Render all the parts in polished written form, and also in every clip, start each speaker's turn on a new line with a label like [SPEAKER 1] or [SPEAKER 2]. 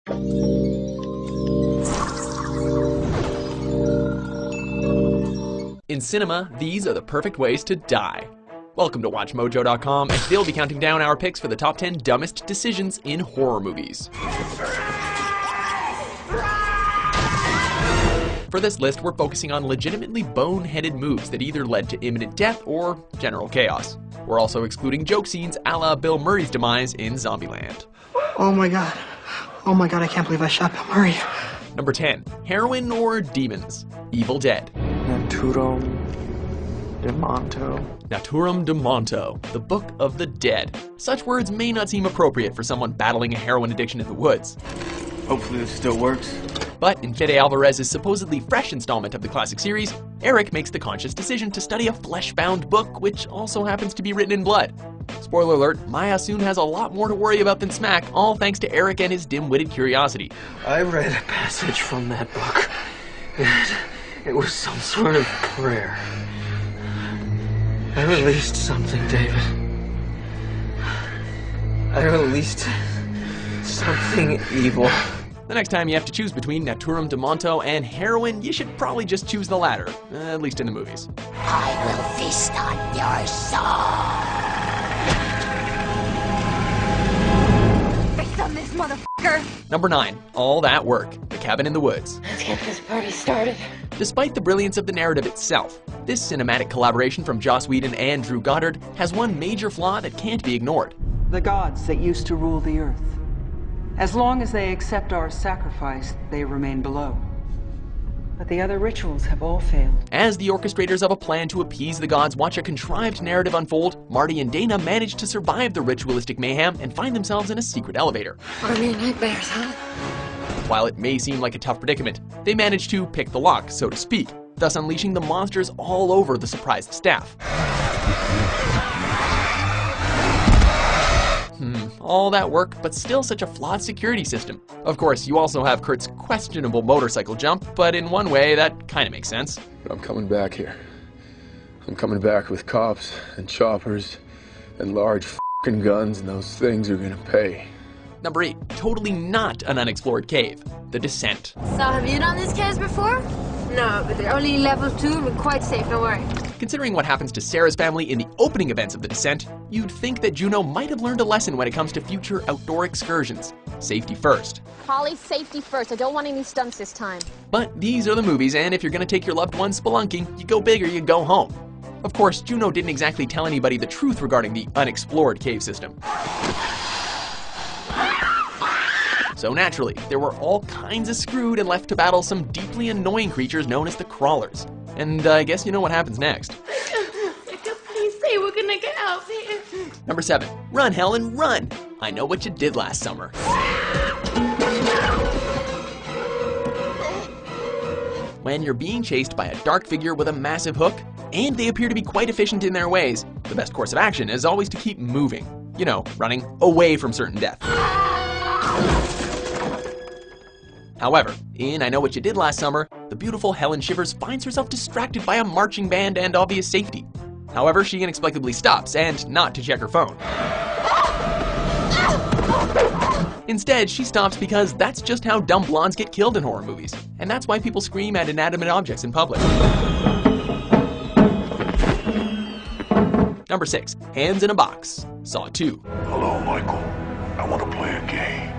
[SPEAKER 1] In cinema, these are the perfect ways to die. Welcome to WatchMojo.com, and today we'll be counting down our picks for the top 10 dumbest decisions in horror movies. For this list, we're focusing on legitimately boneheaded moves that either led to imminent death or general chaos. We're also excluding joke scenes a la Bill Murray's demise in Zombieland.
[SPEAKER 2] Oh my god, I can't believe I shot Bill Murray.
[SPEAKER 1] Number 10. Heroin or demons? Evil Dead.
[SPEAKER 3] Naturum de Monto.
[SPEAKER 1] Naturum de Monto, the Book of the Dead. Such words may not seem appropriate for someone battling a heroin addiction in the woods.
[SPEAKER 3] Hopefully this still works.
[SPEAKER 1] But in Fede Alvarez's supposedly fresh installment of the classic series, Eric makes the conscious decision to study a flesh-bound book, which also happens to be written in blood. Spoiler alert, Maya soon has a lot more to worry about than Smack, all thanks to Eric and his dim-witted curiosity.
[SPEAKER 3] I read a passage from that book, and it was some sort of prayer. I released something, David. I released something evil.
[SPEAKER 1] The next time you have to choose between Naturum de Monto and heroin, you should probably just choose the latter, at least in the movies.
[SPEAKER 4] I will feast on your soul. Based on this motherfucker.
[SPEAKER 1] Number 9. All That Work, The Cabin in the Woods.
[SPEAKER 4] Let's get this party started.
[SPEAKER 1] Despite the brilliance of the narrative itself, this cinematic collaboration from Joss Whedon and Drew Goddard has one major flaw that can't be ignored.
[SPEAKER 5] The gods that used to rule the earth. As long as they accept our sacrifice, they remain below. But the other rituals have all failed.
[SPEAKER 1] As the orchestrators of a plan to appease the gods watch a contrived narrative unfold, Marty and Dana manage to survive the ritualistic mayhem and find themselves in a secret elevator.
[SPEAKER 4] Army of nightmares, huh?
[SPEAKER 1] While it may seem like a tough predicament, they manage to pick the lock, so to speak, thus unleashing the monsters all over the surprised staff. All that work, but still such a flawed security system. Of course, you also have Kurt's questionable motorcycle jump, but in one way, that kind of makes sense.
[SPEAKER 6] But I'm coming back here. I'm coming back with cops and choppers and large f***ing guns, and those things are gonna pay.
[SPEAKER 1] Number 8. Totally not an unexplored cave. The Descent.
[SPEAKER 4] So have you done these caves before? No, but they're only level 2 and we're quite safe, don't worry.
[SPEAKER 1] Considering what happens to Sarah's family in the opening events of The Descent, you'd think that Juno might have learned a lesson when it comes to future outdoor excursions. Safety first.
[SPEAKER 7] Holly, safety first. I don't want any stunts this time.
[SPEAKER 1] But these are the movies, and if you're gonna take your loved ones spelunking, you go big or you go home. Of course, Juno didn't exactly tell anybody the truth regarding the unexplored cave system. So naturally, there were all kinds of screwed and left to battle some deeply annoying creatures known as the Crawlers. And I guess you know what happens next.
[SPEAKER 4] Please say we're gonna get out of here.
[SPEAKER 1] Number 7. Run, Helen, run! I Know What You Did Last Summer. When you're being chased by a dark figure with a massive hook, and they appear to be quite efficient in their ways, the best course of action is always to keep moving. You know, running away from certain death. However, in I Know What You Did Last Summer, the beautiful Helen Shivers finds herself distracted by a marching band and obvious safety. However, she inexplicably stops, and not to check her phone. Instead, she stops because that's just how dumb blondes get killed in horror movies, and that's why people scream at inanimate objects in public. Number 6. Hands in a Box. Saw 2.
[SPEAKER 8] Hello, Michael. I want to play a game.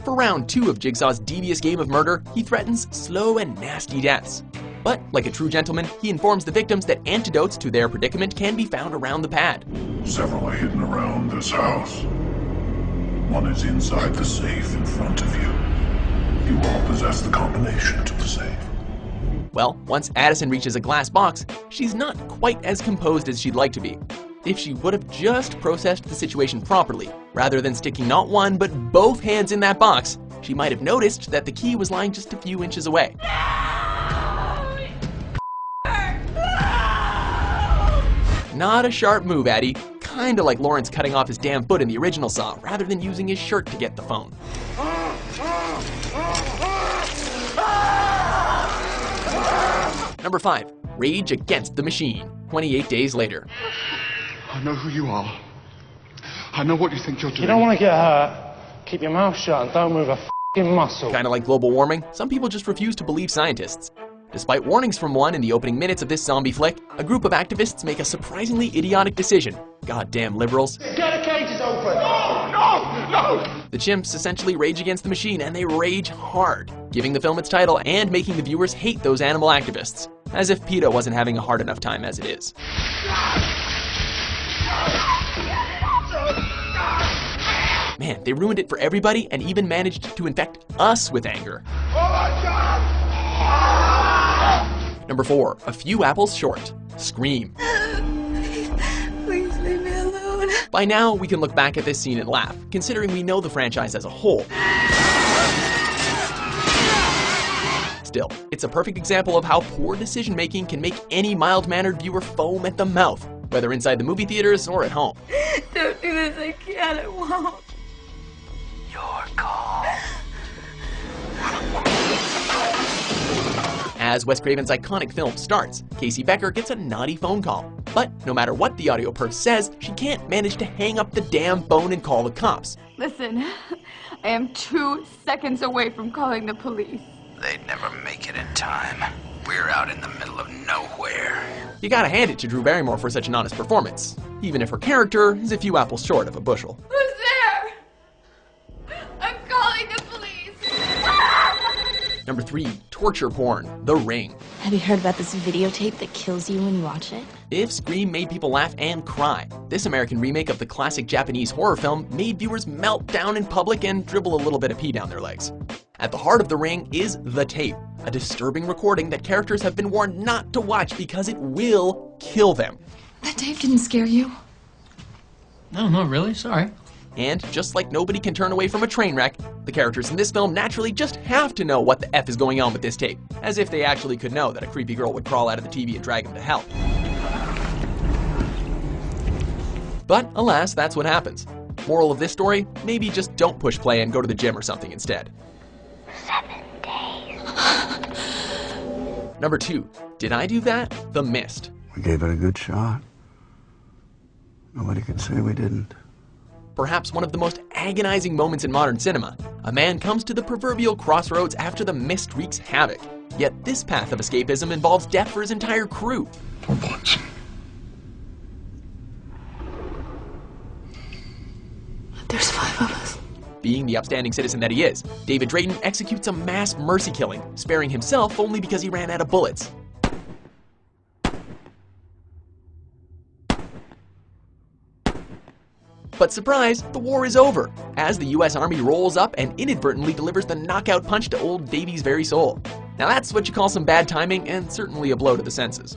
[SPEAKER 1] For round 2 of Jigsaw's devious game of murder, he threatens slow and nasty deaths. But, like a true gentleman, he informs the victims that antidotes to their predicament can be found around the pad.
[SPEAKER 8] Several are hidden around this house. One is inside the safe in front of you. You all possess the combination to the safe.
[SPEAKER 1] Well, once Addison reaches a glass box, she's not quite as composed as she'd like to be. If she would have just processed the situation properly, rather than sticking not one but both hands in that box, she might have noticed that the key was lying just a few inches away. Not a sharp move, Addie. Kinda like Lawrence cutting off his damn foot in the original Saw, rather than using his shirt to get the phone. Number 5. Rage Against the Machine. 28 days later.
[SPEAKER 9] I know who you are. I know what you think you're doing.
[SPEAKER 10] You don't want to get hurt. Keep your mouth shut and don't move a
[SPEAKER 9] muscle.
[SPEAKER 1] Kinda like global warming, some people just refuse to believe scientists. Despite warnings from one in the opening minutes of this zombie flick, a group of activists make a surprisingly idiotic decision. Goddamn liberals.
[SPEAKER 9] Get the cages open! No!
[SPEAKER 1] The chimps essentially rage against the machine, and they rage hard, giving the film its title and making the viewers hate those animal activists. As if PETA wasn't having a hard enough time as it is. Man, they ruined it for everybody and even managed to infect us with anger.
[SPEAKER 9] Oh my God!
[SPEAKER 1] Number 4, a few apples short. Scream.
[SPEAKER 4] Please leave me alone.
[SPEAKER 1] By now, we can look back at this scene and laugh, considering we know the franchise as a whole. Still, it's a perfect example of how poor decision-making can make any mild-mannered viewer foam at the mouth, whether inside the movie theaters or at home.
[SPEAKER 4] Don't do this, I can't, I won't.
[SPEAKER 1] Your call. As Wes Craven's iconic film starts, Casey Becker gets a naughty phone call. But no matter what the audio perf says, she can't manage to hang up the damn phone and call the cops.
[SPEAKER 10] Listen, I am 2 seconds away from calling the police.
[SPEAKER 11] They'd never make it in time. We're out in the middle of nowhere.
[SPEAKER 1] You gotta hand it to Drew Barrymore for such an honest performance, even if her character is a few apples short of a bushel.
[SPEAKER 10] Who's there? I'm calling the police.
[SPEAKER 1] Number 3, torture porn, The Ring.
[SPEAKER 12] Have you heard about this videotape that kills you when you watch it?
[SPEAKER 1] If Scream made people laugh and cry, this American remake of the classic Japanese horror film made viewers melt down in public and dribble a little bit of pee down their legs. At the heart of The Ring is The Tape, a disturbing recording that characters have been warned not to watch because it will kill them.
[SPEAKER 12] That tape didn't scare you?
[SPEAKER 3] No, not really, sorry.
[SPEAKER 1] And just like nobody can turn away from a train wreck, the characters in this film naturally just have to know what the F is going on with this tape, as if they actually could know that a creepy girl would crawl out of the TV and drag them to hell. But alas, that's what happens. Moral of this story, maybe just don't push play and go to the gym or something instead.
[SPEAKER 12] 7 days.
[SPEAKER 1] Number 2, did I do that? The Mist.
[SPEAKER 13] We gave it a good shot. Nobody can say we didn't.
[SPEAKER 1] Perhaps one of the most agonizing moments in modern cinema. A man comes to the proverbial crossroads after the mist wreaks havoc. Yet this path of escapism involves death for his entire crew.
[SPEAKER 8] For once.
[SPEAKER 12] There's 5 of us.
[SPEAKER 1] Being the upstanding citizen that he is, David Drayton executes a mass mercy killing, sparing himself only because he ran out of bullets. But surprise, the war is over, as the US Army rolls up and inadvertently delivers the knockout punch to old Davy's very soul. Now that's what you call some bad timing, and certainly a blow to the senses.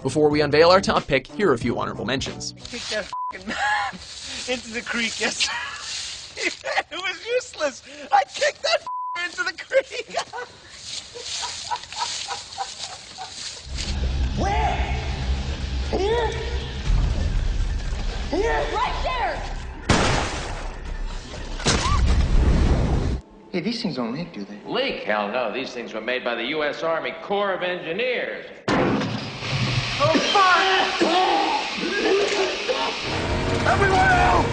[SPEAKER 1] Before we unveil our top pick, here are a few honorable mentions.
[SPEAKER 14] Kick that f***ing man into the creek yesterday. It was useless. I kicked that f***er into the creek. Where? Here? Here?
[SPEAKER 10] Right there!
[SPEAKER 14] Hey, these things don't leak, do they?
[SPEAKER 15] Leak? Hell no. These things were made by the U.S. Army Corps of Engineers.
[SPEAKER 14] Oh, fuck! Everyone else!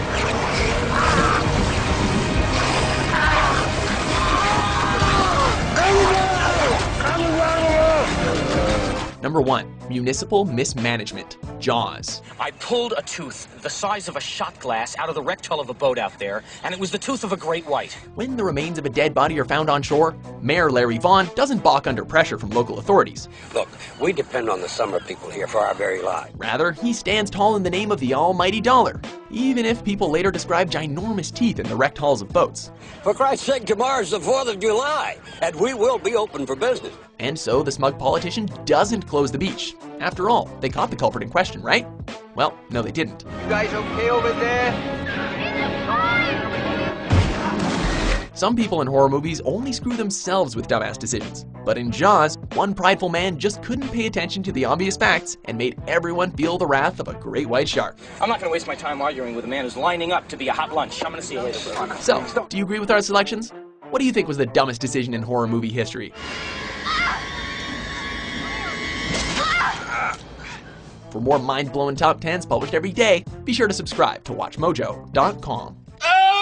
[SPEAKER 1] Number 1, municipal mismanagement, Jaws.
[SPEAKER 16] I pulled a tooth the size of a shot glass out of the wrecked hull of a boat out there, and it was the tooth of a great white.
[SPEAKER 1] When the remains of a dead body are found on shore, Mayor Larry Vaughn doesn't balk under pressure from local authorities.
[SPEAKER 17] Look, we depend on the summer people here for our very lives.
[SPEAKER 1] Rather, he stands tall in the name of the almighty dollar, even if people later describe ginormous teeth in the wrecked hulls of boats.
[SPEAKER 17] For Christ's sake, tomorrow's the 4th of July, and we will be open for business.
[SPEAKER 1] And so the smug politician doesn't close the beach. After all, they caught the culprit in question, right? Well, no they didn't.
[SPEAKER 14] You guys okay over there?
[SPEAKER 1] Some people in horror movies only screw themselves with dumbass decisions. But in Jaws, one prideful man just couldn't pay attention to the obvious facts and made everyone feel the wrath of a great white shark.
[SPEAKER 16] I'm not going to waste my time arguing with a man who's lining up to be a hot lunch. I'm going to see you later, bro.
[SPEAKER 1] So, do you agree with our selections? What do you think was the dumbest decision in horror movie history? For more mind-blowing top 10s published every day, be sure to subscribe to WatchMojo.com.
[SPEAKER 14] Oh!